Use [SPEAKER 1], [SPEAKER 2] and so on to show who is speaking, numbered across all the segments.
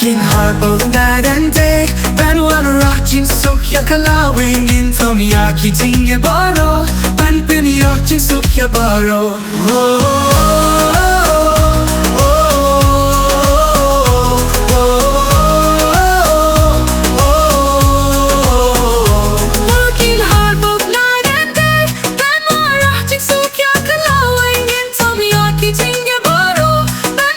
[SPEAKER 1] Working hard both night and day ban wanna jingruwai Kawei Ngin Tylli tinggi baroh ban jingruwai baroh. Working hard both night and day ban wanna jingruwai Kawei Ngin Tylli tinggi baroh ban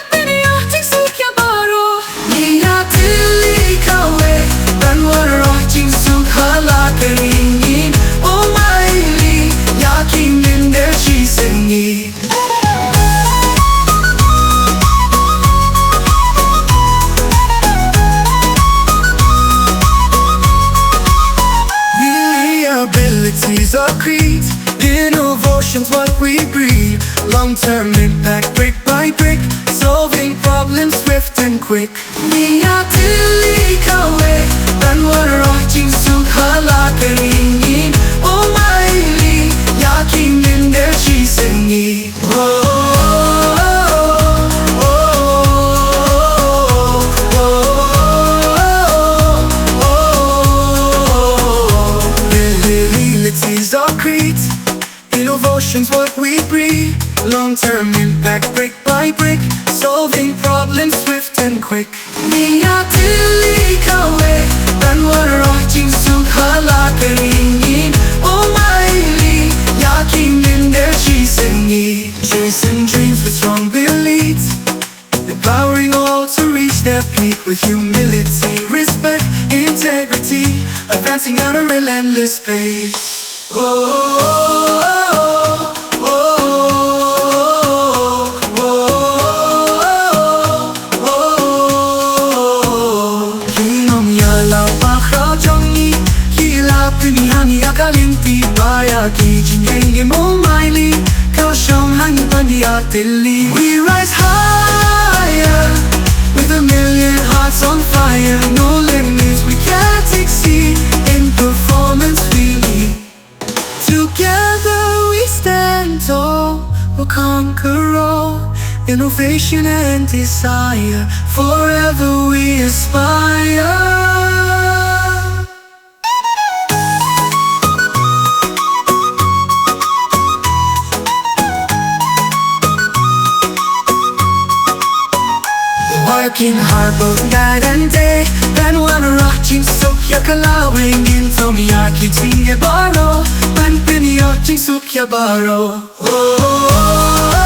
[SPEAKER 1] jingruwai baroh. Ngin Ieng Tylli Kawei ban wanna jingruwai Ngin oh my li yakin in der sngewthuh. Abilities are creed, innovation's what we breed. Long-term impact, brick by brick, solving problems swift and quick. Ngin Ieng Tylli Kawei ban wanna jingruwai Ngin oh my li yakin in der sngewthuh. Abilities are creed, innovation's what we breed. Long-term impact, brick by brick, solving problems swift and quick. Ngin Ieng Tylli Kawei ban wanna jingruwai Ngin oh my li yakin in der sngewthuh. Chasing dreams with strong beliefs, empowering all to reach their peak with humility, respect, integrity, advancing at a relentless pace. We rise higher with a million hearts on fire. No limits we can't exceed, in performance we lead. Together we stand tall, we'll conquer all. Innovation and desire, forever we aspire. Working hard both night and day ban wanna jingruwai Kawei Ngin Tylli tinggi baroh ban jingruwai baroh.